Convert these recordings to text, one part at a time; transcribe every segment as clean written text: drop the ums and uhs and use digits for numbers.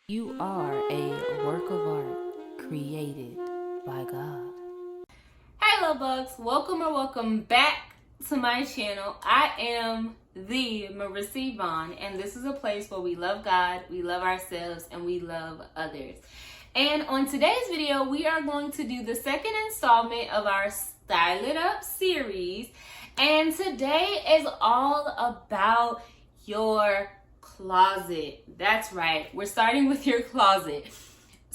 You are a work of art created by God. Hey, Lovebugs, welcome back to my channel. I am the Marissa Yvonne, and this is a place where we love God, we love ourselves, and we love others. And on today's video, we are going to do the second installment of our Style It Up series. And today is all about your closet. That's right. We're starting with your closet.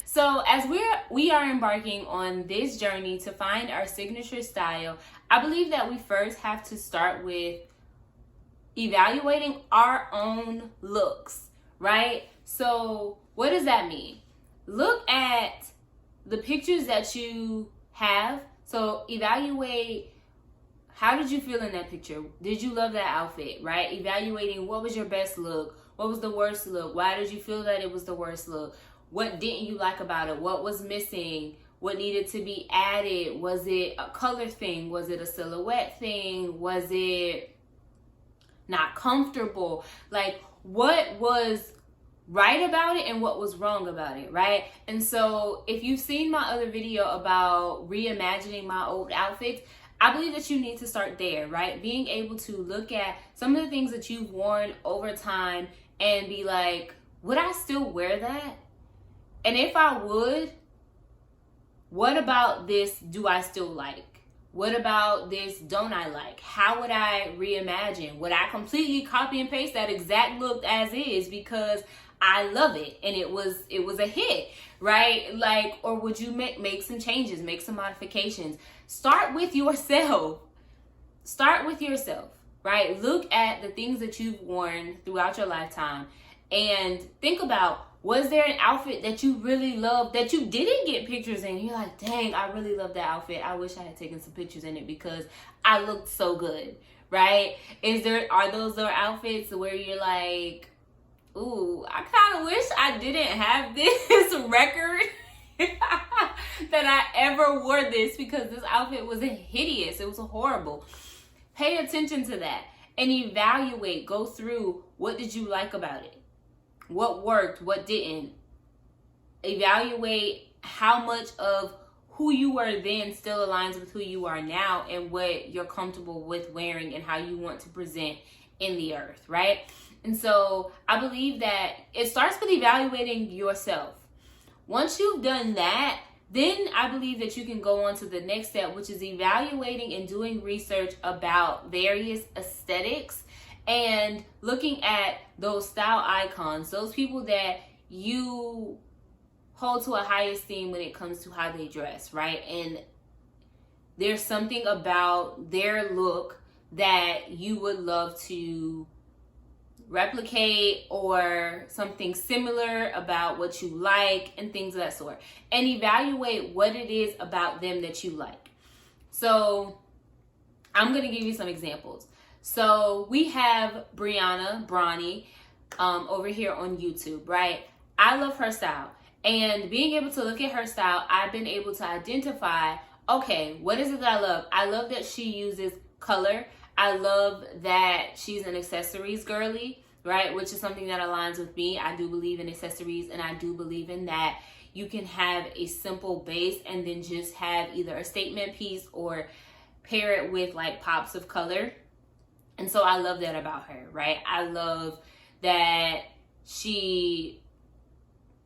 So as we are embarking on this journey to find our signature style, I believe that we first have to start with evaluating our own looks, right? So what does that mean? Look at the pictures that you have. So evaluate, how did you feel in that picture? Did you love that outfit, right? Evaluating what was your best look? What was the worst look? Why did you feel that it was the worst look? What didn't you like about it? What was missing? What needed to be added? Was it a color thing? Was it a silhouette thing? Was it not comfortable? Like, what was right about it and what was wrong about it, right? And so if you've seen my other video about reimagining my old outfits, I believe that you need to start there, right? Being able to look at some of the things that you've worn over time and be like, would I still wear that? And if I would, what about this do I still like? What about this don't I like? How would I reimagine? Would I completely copy and paste that exact look as is because I love it and it was a hit, right? Like, or would you make some changes, make some modifications? Start with yourself. Start with yourself, right? Look at the things that you've worn throughout your lifetime and think about, was there an outfit that you really loved that you didn't get pictures in? You're like, dang, I really love that outfit. I wish I had taken some pictures in it because I looked so good, right? Are those outfits where you're like, ooh, I kind of wish I didn't have this record that I ever wore this because this outfit was hideous. It was horrible. Pay attention to that and evaluate, go through, what did you like about it? What worked, what didn't? Evaluate how much of who you were then still aligns with who you are now and what you're comfortable with wearing and how you want to present in the earth, right? And so I believe that it starts with evaluating yourself. Once you've done that, then I believe that you can go on to the next step, which is evaluating and doing research about various aesthetics and looking at those style icons, those people that you hold to a high esteem when it comes to how they dress, right? And there's something about their look that you would love to replicate or something similar about what you like and things of that sort. And evaluate what it is about them that you like. So I'm going to give you some examples. So we have Bronny, over here on YouTube, right? I love her style. And being able to look at her style, I've been able to identify, okay, what is it that I love? I love that she uses color. I love that she's an accessories girly, right? Which is something that aligns with me. I do believe in accessories and I do believe in that you can have a simple base and then just have either a statement piece or pair it with like pops of color. And so I love that about her, right? I love that she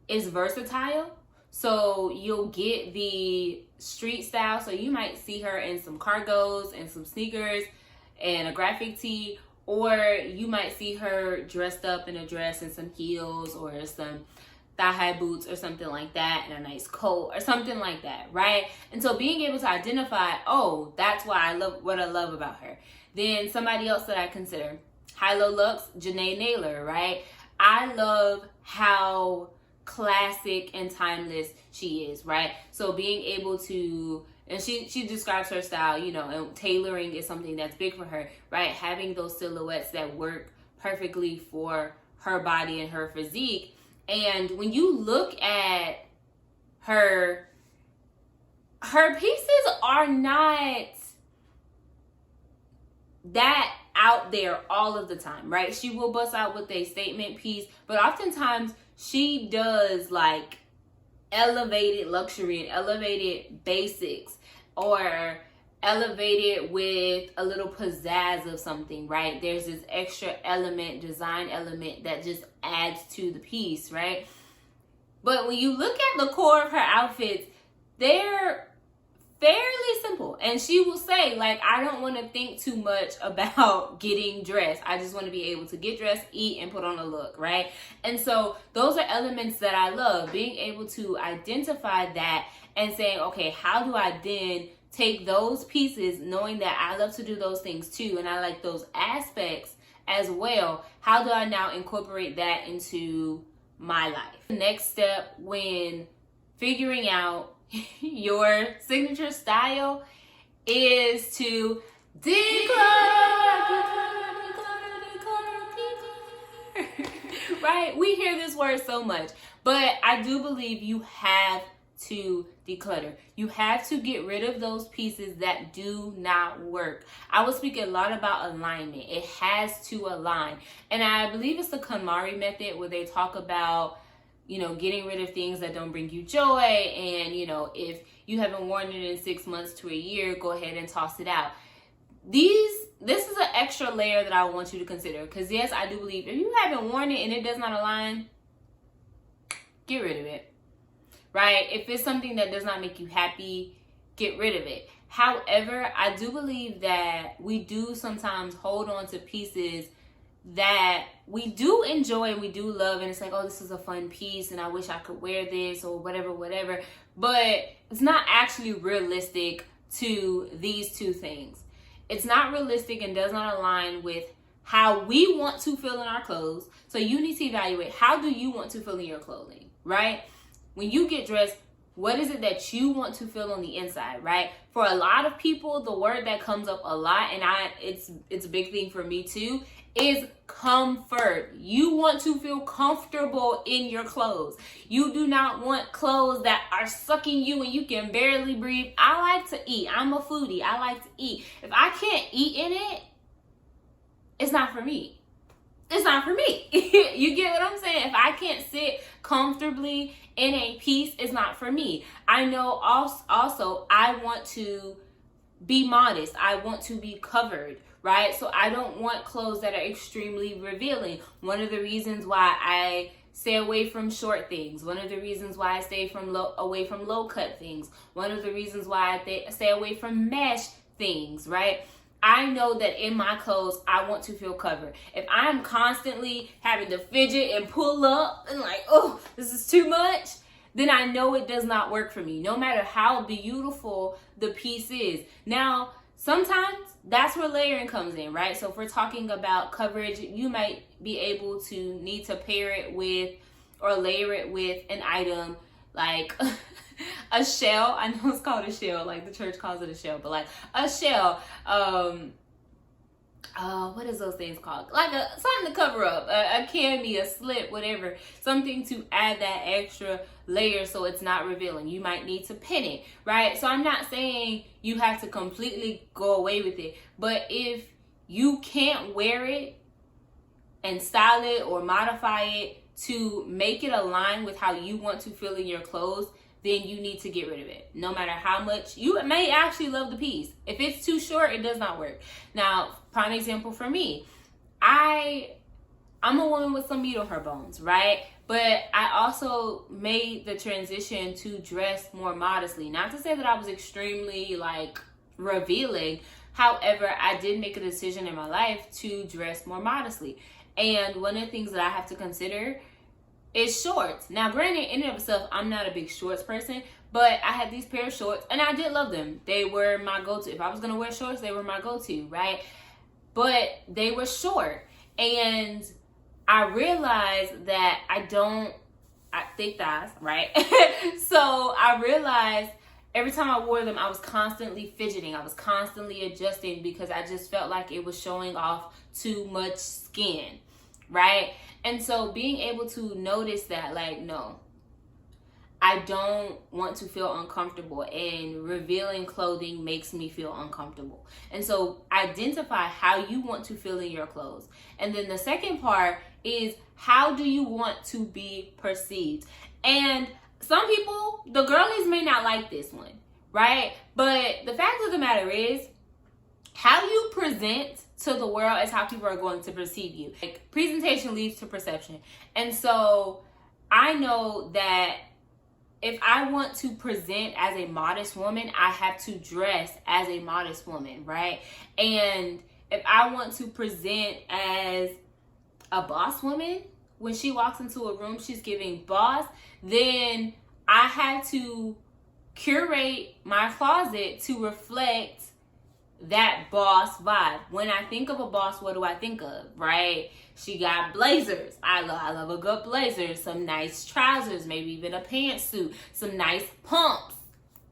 is versatile. So you'll get the street style. So you might see her in some cargos and some sneakers and a graphic tee, or you might see her dressed up in a dress and some heels or some thigh-high boots or something like that and a nice coat or something like that, right? And so being able to identify, oh, that's why I love what I love about her. Then somebody else that I consider, High-Low Lux, Janae Naylor, right? I love how classic and timeless she is, right? So being able to, and she describes her style, you know, and tailoring is something that's big for her, right? Having those silhouettes that work perfectly for her body and her physique. And when you look at her pieces are not that out there all of the time, right? She will bust out with a statement piece, but oftentimes she does like elevated luxury and elevated basics, or elevated with a little pizzazz of something, right? There's this extra element, design element that just adds to the piece, right? But when you look at the core of her outfits, they're fairly simple. And she will say, like, I don't want to think too much about getting dressed. I just want to be able to get dressed, eat, and put on a look, right? And so those are elements that I love. Being able to identify that and saying, okay, how do I then take those pieces, knowing that I love to do those things too, and I like those aspects as well. How do I now incorporate that into my life? The next step when figuring out your signature style is to declutter. Right? We hear this word so much, but I do believe you have to declutter. You have to get rid of those pieces that do not work. I will speak a lot about alignment. It has to align. And I believe it's the KonMari method, where they talk about, you know, getting rid of things that don't bring you joy. And, you know, if you haven't worn it in 6 months to a year, go ahead and toss it out. This is an extra layer that I want you to consider. Because yes, I do believe if you haven't worn it and it does not align, get rid of it. Right? If it's something that does not make you happy, get rid of it. However, I do believe that we do sometimes hold on to pieces that we do enjoy and we do love, and it's like, oh, this is a fun piece and I wish I could wear this or whatever, but it's not actually realistic to these two things. It's not realistic and does not align with how we want to feel in our clothes. So you need to evaluate, how do you want to feel in your clothing, right? When you get dressed, what is it that you want to feel on the inside, right? For a lot of people, the word that comes up a lot, and it's a big thing for me too, is comfort. You want to feel comfortable in your clothes. You do not want clothes that are sucking you and you can barely breathe. I like to eat. I'm a foodie. I like to eat. If I can't eat in it, it's not for me. It's not for me. You get what I'm saying? If I can't sit comfortably in a piece, it's not for me. I know also I want to be modest. I want to be covered, right? So I don't want clothes that are extremely revealing. One of the reasons why I stay away from short things. One of the reasons why I stay away from low cut things. One of the reasons why I stay away from mesh things, right? I know that in my clothes, I want to feel covered. If I'm constantly having to fidget and pull up and like, oh, this is too much, then I know it does not work for me, no matter how beautiful the piece is. Now, sometimes that's where layering comes in, right? So if we're talking about coverage, you might be able to need to pair it with or layer it with an item like a shell. I know it's called a shell, like the church calls it a shell, but like a shell. What is those things called? Like something to cover up, a cami, a slip, whatever. Something to add that extra layer so it's not revealing. You might need to pin it, right? So I'm not saying you have to completely go away with it, but if you can't wear it and style it or modify it to make it align with how you want to feel in your clothes, then you need to get rid of it. No matter how much you may actually love the piece. If it's too short, it does not work. Now, prime example for me, I'm a woman with some meat on her bones, right? But I also made the transition to dress more modestly. Not to say that I was extremely like revealing. However, I did make a decision in my life to dress more modestly. And one of the things that I have to consider is shorts. Now, granted, in and of itself, I'm not a big shorts person, but I had these pair of shorts and I did love them. They were my go-to. If I was going to wear shorts, they were my go-to, right? But they were short. And I realized that I thick thighs, right? So I realized every time I wore them, I was constantly fidgeting. I was constantly adjusting because I just felt like it was showing off too much skin, right? And so being able to notice that, like, no, I don't want to feel uncomfortable, and revealing clothing makes me feel uncomfortable. And so identify how you want to feel in your clothes. And then the second part is, how do you want to be perceived? And some people, the girlies may not like this one, right? But the fact of the matter is, how you present to the world is how people are going to perceive you. Like, presentation leads to perception. And so I know that if I want to present as a modest woman, I have to dress as a modest woman, right? And if I want to present as a boss woman, when she walks into a room, she's giving boss, then I have to curate my closet to reflect that boss vibe. When I think of a boss, what do I think of, right? She got blazers. I love a good blazer. Some nice trousers, maybe even a pantsuit. Some nice pumps,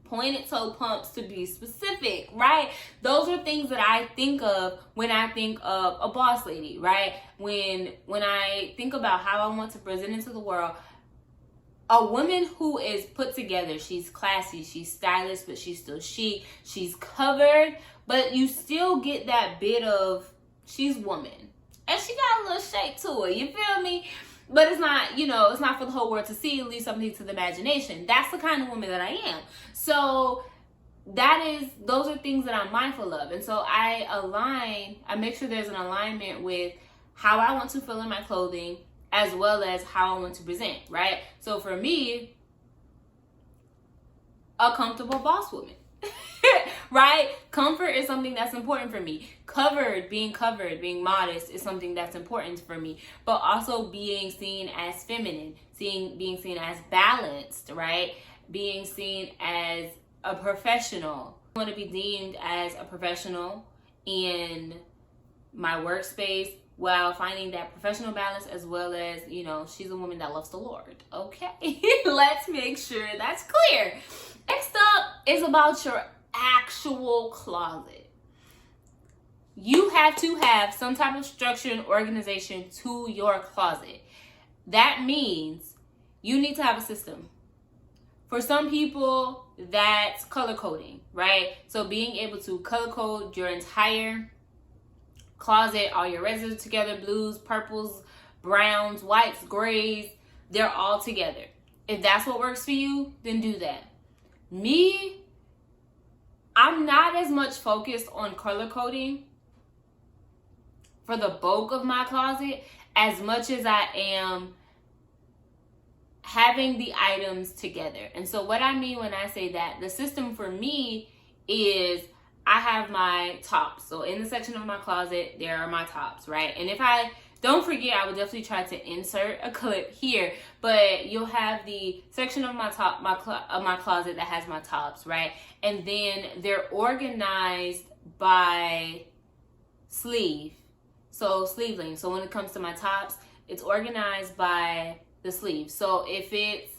pointed toe pumps to be specific, right? Those are things that I think of when I think of a boss lady, right? When I think about how I want to present into the world, a woman who is put together, she's classy, she's stylish, but she's still chic, she's covered, but you still get that bit of, she's woman. And she got a little shake to it, you feel me? But it's not, it's not for the whole world to see, leave something to the imagination. That's the kind of woman that I am. So those are things that I'm mindful of. And so I make sure there's an alignment with how I want to feel in my clothing, as well as how I want to present, right? So for me, a comfortable boss woman, right? Comfort is something that's important for me. Covered, being modest is something that's important for me. But also being seen as feminine, being seen as balanced, right? Being seen as a professional. I want to be deemed as a professional in my workspace, while finding that professional balance, as well as, she's a woman that loves the Lord. Okay, let's make sure that's clear. Next up is about your actual closet. You have to have some type of structure and organization to your closet. That means you need to have a system. For some people, that's color coding, right? So being able to color code your entire closet, all your reds are together, blues, purples, browns, whites, grays, they're all together. If that's what works for you, then do that. Me, I'm not as much focused on color coding for the bulk of my closet as much as I am having the items together. And so what I mean when I say that, the system for me is, I have my tops. So in the section of my closet, there are my tops, right? And if I don't forget, I would definitely try to insert a clip here, but you'll have the section of my closet that has my tops, right? And then they're organized by sleeve. So sleeve length. So when it comes to my tops, it's organized by the sleeve. So if it's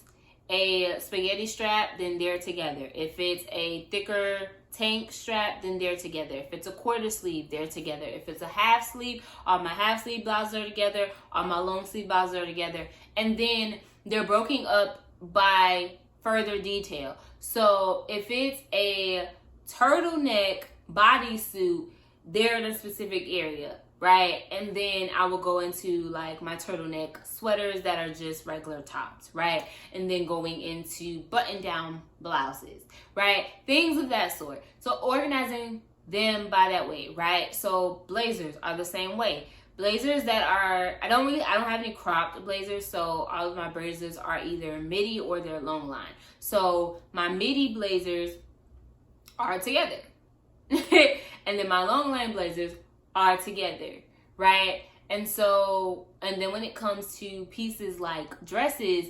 a spaghetti strap, then they're together. If it's a thicker tank strap, then they're together. If it's a quarter sleeve, they're together. If it's a half sleeve, all my half sleeve blouses are together, all my long sleeve blouses are together. And then they're broken up by further detail. So if it's a turtleneck bodysuit, they're in a specific area, right? And then I will go into like my turtleneck sweaters that are just regular tops, right? And then going into button down blouses, right? Things of that sort. So organizing them by that way, right? So blazers are the same way. Blazers that are, I don't have any cropped blazers, so all of my blazers are either midi or they're long line. So my midi blazers are together. And then my long line blazers are together, right? And then when it comes to pieces like dresses,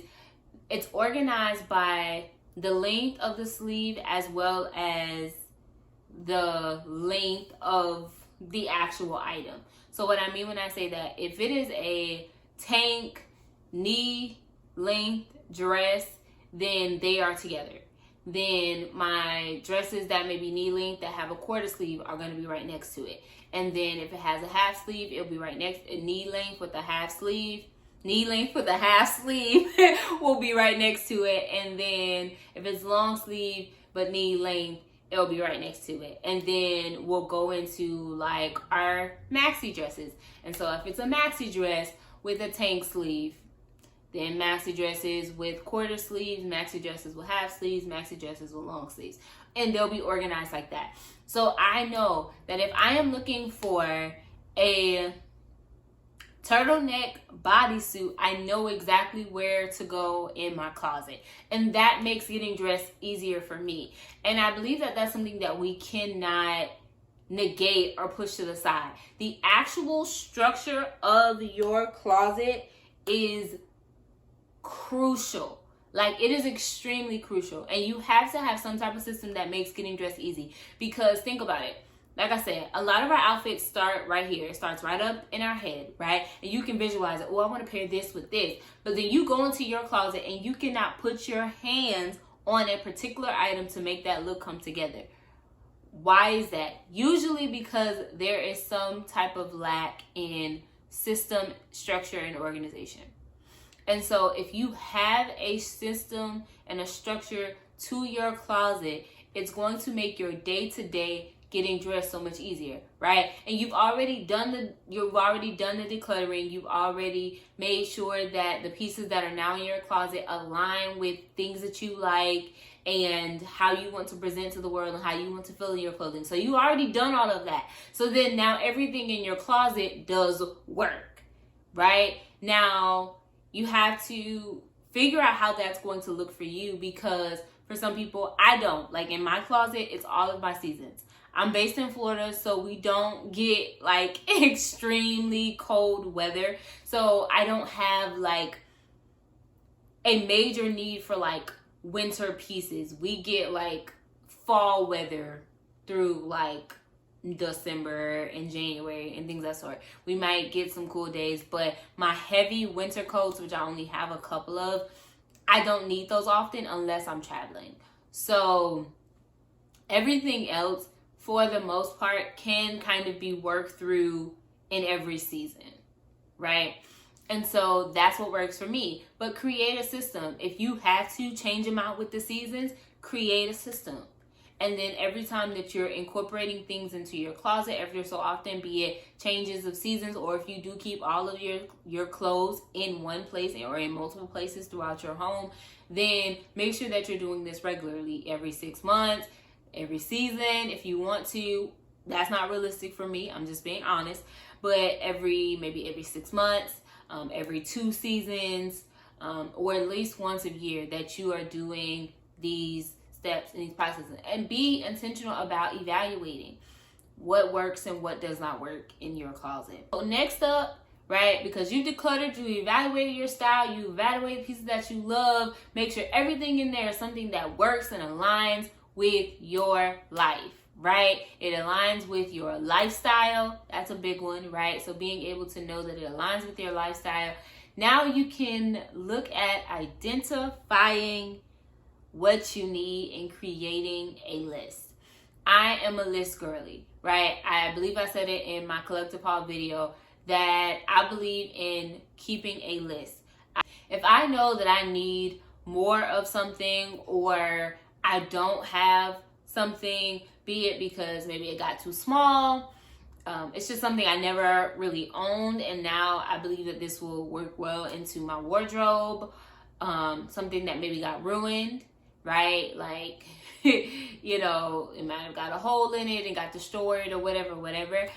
it's organized by the length of the sleeve as well as the length of the actual item. So what I mean when I say that, if it is a tank knee length dress, then they are together. Then my dresses that may be knee length that have a quarter sleeve are going to be right next to it. And then if it has a half sleeve, it'll be right next, a knee length with a half sleeve. knee length for the half sleeve will be right next to it. And then if it's long sleeve but knee length, it'll be right next to it. And then we'll go into like our maxi dresses. And so if it's a maxi dress with a tank sleeve, then maxi dresses with quarter sleeves, maxi dresses with half sleeves, maxi dresses with long sleeves. And they'll be organized like that. So I know that if I am looking for a turtleneck bodysuit, I know exactly where to go in my closet. And that makes getting dressed easier for me. And I believe that that's something that we cannot negate or push to the side. The actual structure of your closet is crucial. Like, it is extremely crucial. And you have to have some type of system that makes getting dressed easy. Because think about it. Like I said, a lot of our outfits start right here. It starts right up in our head, right? And you can visualize it. Oh, I want to pair this with this. But then you go into your closet and you cannot put your hands on a particular item to make that look come together. Why is that? Usually because there is some type of lack in system, structure, and organization. And so if you have a system and a structure to your closet, it's going to make your day-to-day getting dressed so much easier, right? And you've already done the decluttering. You've already made sure that the pieces that are now in your closet align with things that you like and how you want to present to the world and how you want to feel in your clothing. So you already done all of that. So then now everything in your closet does work, right? Now you have to figure out how that's going to look for you, because for some people, I don't. Like, in my closet, it's all of my seasons. I'm based in Florida, so we don't get like extremely cold weather. So I don't have like a major need for like winter pieces. We get like fall weather through like December and January and things of that sort. We might get some cool days, but my heavy winter coats, which I only have a couple of, I don't need those often unless I'm traveling. So everything else, for the most part, can kind of be worked through in every season, right? And so that's what works for me. But create a system. If you have to change them out with the seasons, create a system. And then every time that you're incorporating things into your closet, every so often, be it changes of seasons, or if you do keep all of your clothes in one place or in multiple places throughout your home, then make sure that you're doing this regularly, every 6 months, every season, if you want to. That's not realistic for me, I'm just being honest. But maybe every 6 months, every 2 seasons, or at least once a year, that you are doing these steps and these processes, and be intentional about evaluating what works and what does not work in your closet. So next up, right, because you decluttered, you evaluated your style, you evaluated pieces that you love, make sure everything in there is something that works and aligns with your life, right? It aligns with your lifestyle. That's a big one, right? So being able to know that it aligns with your lifestyle. Now you can look at identifying what you need and creating a list. I am a list girly, right? I believe I said it in my collective haul video that I believe in keeping a list. If I know that I need more of something, or I don't have something, be it because maybe it got too small, it's just something I never really owned, and now I believe that this will work well into my wardrobe, something that maybe got ruined, right? Like, you know, it might have got a hole in it and got destroyed or whatever.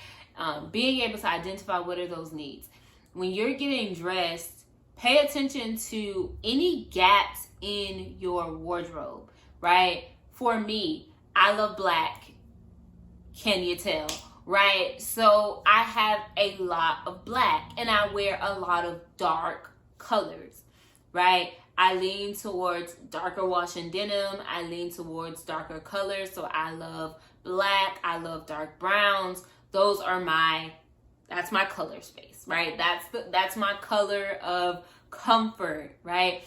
Being able to identify what are those needs. When you're getting dressed, pay attention to any gaps in your wardrobe, right? For me, I love black. Can you tell? Right? So I have a lot of black, and I wear a lot of dark colors, right? I lean towards darker wash and denim. I lean towards darker colors. So I love black. I love dark browns. Those are that's my color space, right? That's my color of comfort, right?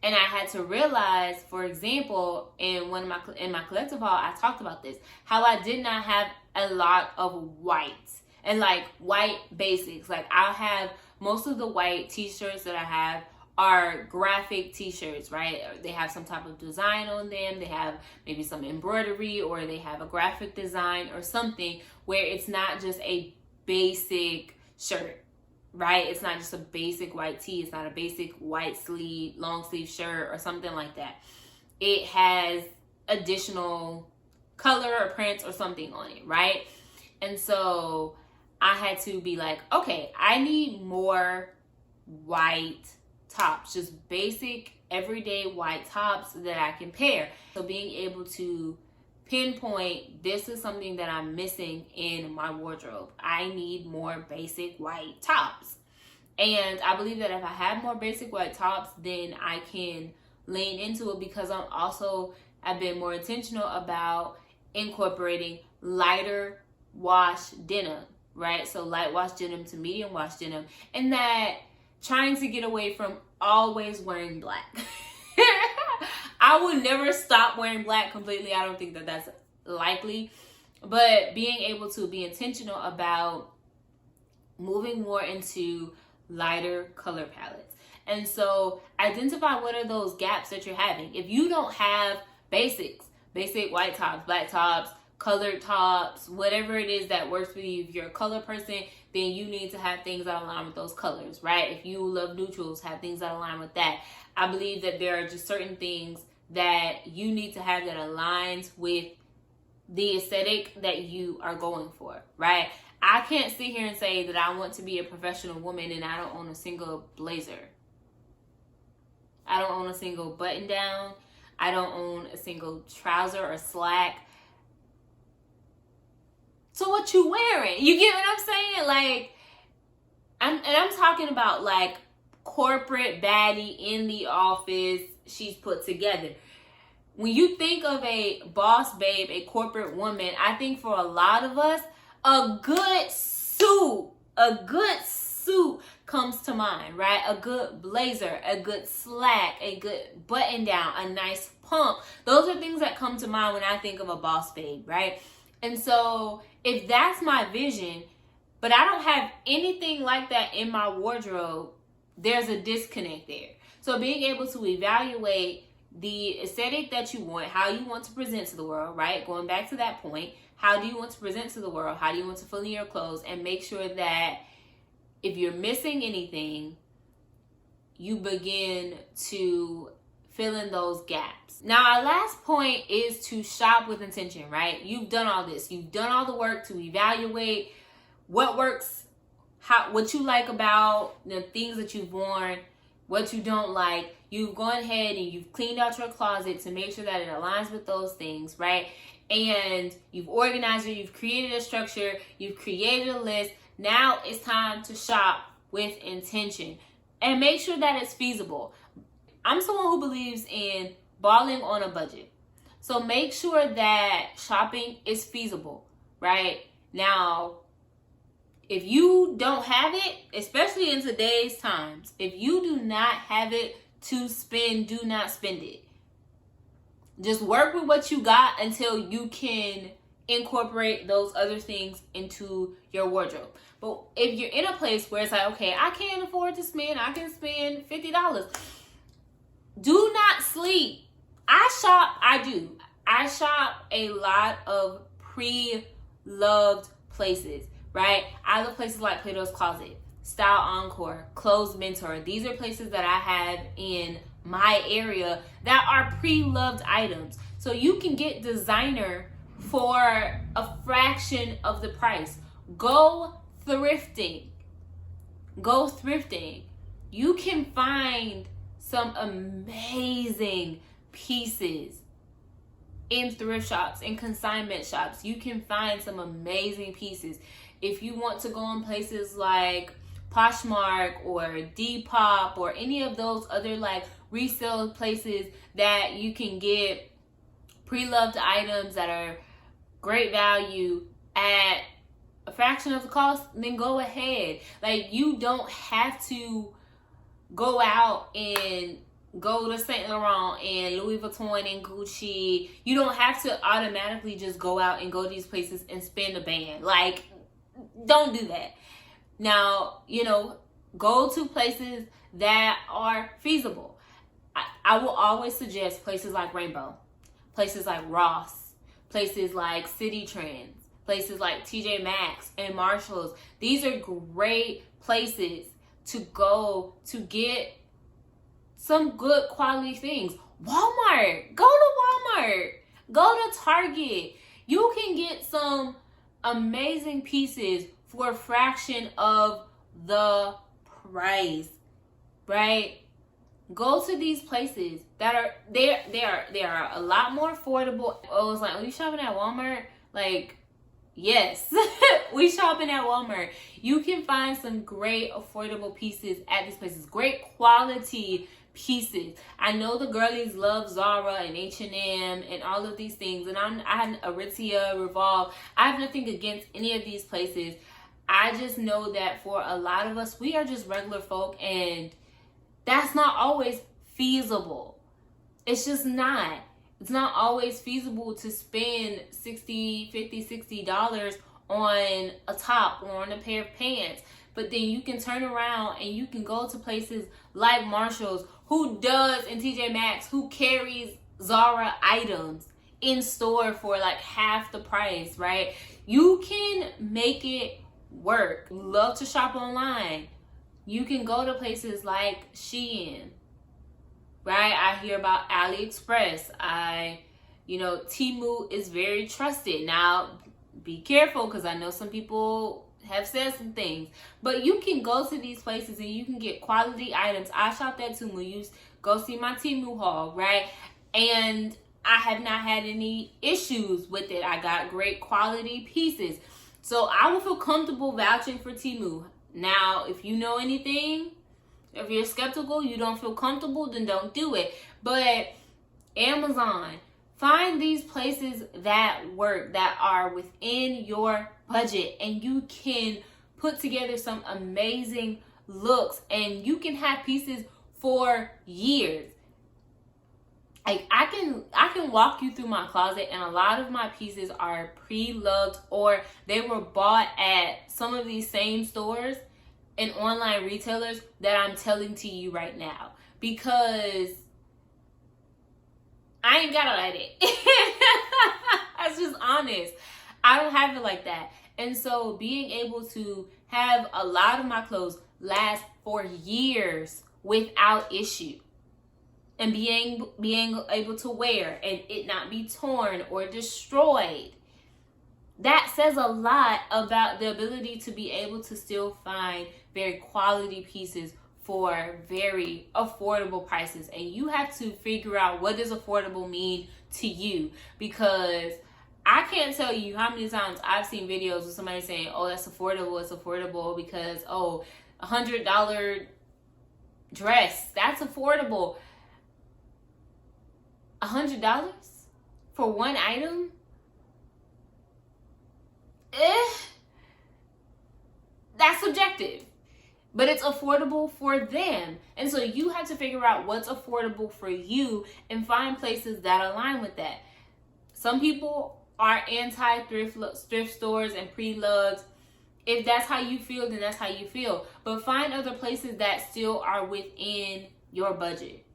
And I had to realize, for example, in my collective haul, I talked about this, how I did not have a lot of whites and like white basics. Like, I'll have most of the white t-shirts that I have are graphic t-shirts, right? They have some type of design on them. They have maybe some embroidery, or they have a graphic design or something, where it's not just a basic shirt, right? It's not just a basic white tee. It's not a basic white sleeve, long sleeve shirt or something like that. It has additional color or prints or something on it, right? And so I had to be like, okay, I need more white tops, just basic everyday white tops that I can pair. So being able to pinpoint, this is something that I'm missing in my wardrobe. I need more basic white tops. And I believe that if I have more basic white tops, then I can lean into it, because I've been more intentional about incorporating lighter wash denim, right? So light wash denim to medium wash denim, and that trying to get away from always wearing black. I would never stop wearing black completely. I don't think that that's likely, but being able to be intentional about moving more into lighter color palettes. And so identify what are those gaps that you're having. If you don't have basic white tops, black tops, colored tops, whatever it is that works for you. If you're a color person, then you need to have things that align with those colors, right? If you love neutrals, have things that align with that. I believe that there are just certain things that you need to have that aligns with the aesthetic that you are going for, right? I can't sit here and say that I want to be a professional woman and I don't own a single blazer. I don't own a single button down. I don't own a single trouser or slack. So what you wearing? You get what I'm saying? Like, I'm talking about like corporate baddie in the office. She's put together. When you think of a boss babe, a corporate woman, I think for a lot of us, a good suit comes to mind, right? A good blazer, a good slack, a good button down, a nice pump. Those are things that come to mind when I think of a boss babe, right? And so if that's my vision, but I don't have anything like that in my wardrobe, there's a disconnect there. So being able to evaluate the aesthetic that you want, how you want to present to the world, right? Going back to that point, how do you want to present to the world? How do you want to feel in your clothes? And make sure that if you're missing anything, you begin to fill in those gaps. Now, our last point is to shop with intention, right? You've done all this. You've done all the work to evaluate what works, what you like about the things that you've worn, what you don't like. You've gone ahead and you've cleaned out your closet to make sure that it aligns with those things, right? And you've organized it, you've created a structure, you've created a list. Now it's time to shop with intention and make sure that it's feasible. I'm someone who believes in balling on a budget. So make sure that shopping is feasible, right? Now, if you don't have it, especially in today's times, if you do not have it to spend, do not spend it. Just work with what you got until you can incorporate those other things into your wardrobe. But if you're in a place where it's like, okay, I can't afford to spend, I can spend $50. Do not sleep. I shop a lot of pre-loved places, right? I love places like Plato's Closet, Style Encore, Clothes Mentor. These are places that I have in my area that are pre-loved items. So you can get designer for a fraction of the price. Go thrifting. You can find some amazing pieces in thrift shops, in consignment shops. You can find some amazing pieces. If you want to go in places like Poshmark or Depop or any of those other like resale places that you can get pre-loved items that are great value at a fraction of the cost, then go ahead. Like, you don't have to go out and go to Saint Laurent and Louis Vuitton and Gucci. You don't have to automatically just go out and go to these places and spend a band. Like, don't do that. Now, Go to places that are feasible. I will always suggest places like Rainbow, places like Ross, places like City Trends, places like TJ Maxx and Marshalls. These are great places to go to get some good quality things. Walmart, go to Walmart, go to Target. You can get some amazing pieces for a fraction of the price, right? Go to these places that are they are a lot more affordable. I was like, are you shopping at Walmart? Like, yes, we shopping at Walmart. You can find some great affordable pieces at these places, great quality pieces. I know the girlies love Zara and H&M and all of these things, and I had Aritzia, Revolve. I have nothing against any of these places. I just know that for a lot of us, we are just regular folk, and that's not always feasible. It's just not. It's not always feasible to spend $60, $50, $60 on a top or on a pair of pants. But then you can turn around and you can go to places like Marshalls, who does, and TJ Maxx, who carries Zara items in store for like half the price, right? You can make it work. Love to shop online. You can go to places like Shein, right? I hear about AliExpress. Temu is very trusted. Now, be careful, because I know some people have said some things, but you can go to these places and you can get quality items. I shopped at Temu. You go see my Temu haul, right? And I have not had any issues with it. I got great quality pieces. So I will feel comfortable vouching for Temu. Now, if you know anything, if you're skeptical, you don't feel comfortable, then don't do it. But Amazon, find these places that work, that are within your budget, and you can put together some amazing looks, and you can have pieces for years. Like, I can walk you through my closet, and a lot of my pieces are pre-loved, or they were bought at some of these same stores and online retailers that I'm telling to you right now, because I ain't got it like that. That's just honest. I don't have it like that. And so being able to have a lot of my clothes last for years without issue, and being able to wear and it not be torn or destroyed, that says a lot about the ability to be able to still find very quality pieces for very affordable prices. And you have to figure out, what does affordable mean to you? Because I can't tell you how many times I've seen videos of somebody saying, oh, that's affordable, it's affordable because, oh, $100 dress, that's affordable. $100 for one item? That's subjective. But it's affordable for them. And so you have to figure out what's affordable for you and find places that align with that. Some people are anti-thrift stores and pre-lugs. If that's how you feel, then that's how you feel. But find other places that still are within your budget.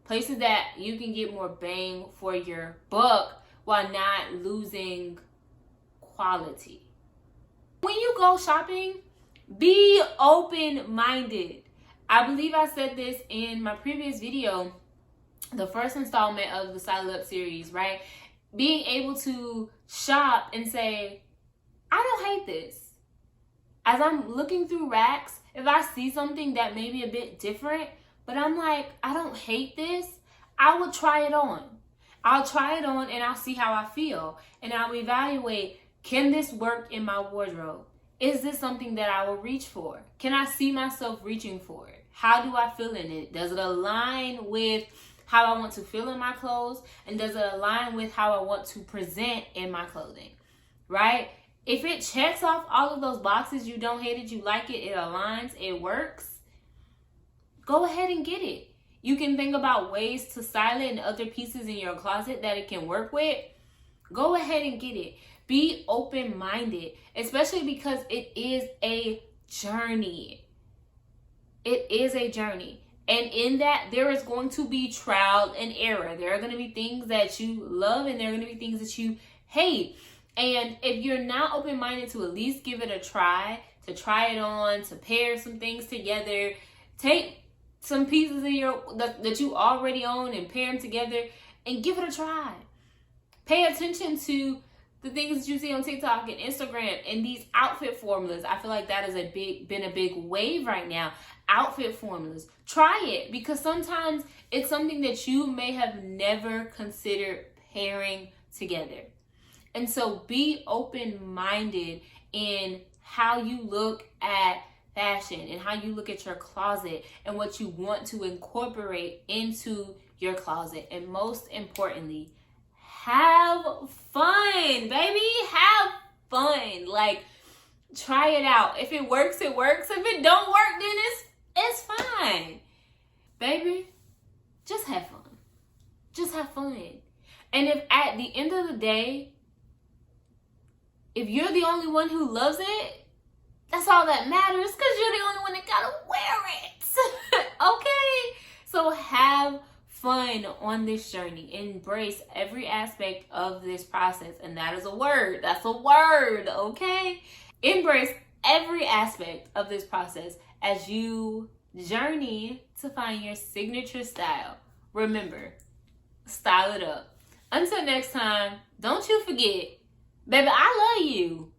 Places that you can get more bang for your buck while not losing quality. When you go shopping, be open-minded. I believe I said this in my previous video, the first installment of the Style Up series, right? Being able to shop and say, I don't hate this. As I'm looking through racks, if I see something that may be a bit different, but I'm like, I don't hate this, I will try it on. I'll try it on and I'll see how I feel. And I'll evaluate, can this work in my wardrobe? Is this something that I will reach for? Can I see myself reaching for it? How do I feel in it? Does it align with how I want to feel in my clothes? And does it align with how I want to present in my clothing? Right? If it checks off all of those boxes, you don't hate it, you like it, it aligns, it works, go ahead and get it. You can think about ways to style it and other pieces in your closet that it can work with. Go ahead and get it. Be open-minded, especially because it is a journey. It is a journey. And in that, there is going to be trial and error. There are going to be things that you love and there are going to be things that you hate. And if you're not open-minded to at least give it a try, to try it on, to pair some things together, take some pieces of that you already own and pair them together and give it a try. Pay attention to the things that you see on TikTok and Instagram and these outfit formulas. I feel like that is been a big wave right now. Outfit formulas. Try it, because sometimes it's something that you may have never considered pairing together. And so be open-minded in how you look at fashion and how you look at your closet and what you want to incorporate into your closet. And most importantly, have fun, baby. Have fun. Like, try it out. If it works, it works. If it don't work, then it's fine. Baby, just have fun. Just have fun. And if at the end of the day, if you're the only one who loves it, that's all that matters, because you're the only one that gotta wear it. Okay? So have fun on this journey. Embrace every aspect of this process. And that is a word. That's a word, okay? Embrace every aspect of this process as you journey to find your signature style. Remember, style it up. Until next time, don't you forget, baby, I love you.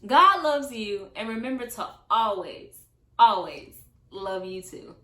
God loves you. And remember to always, always love you too.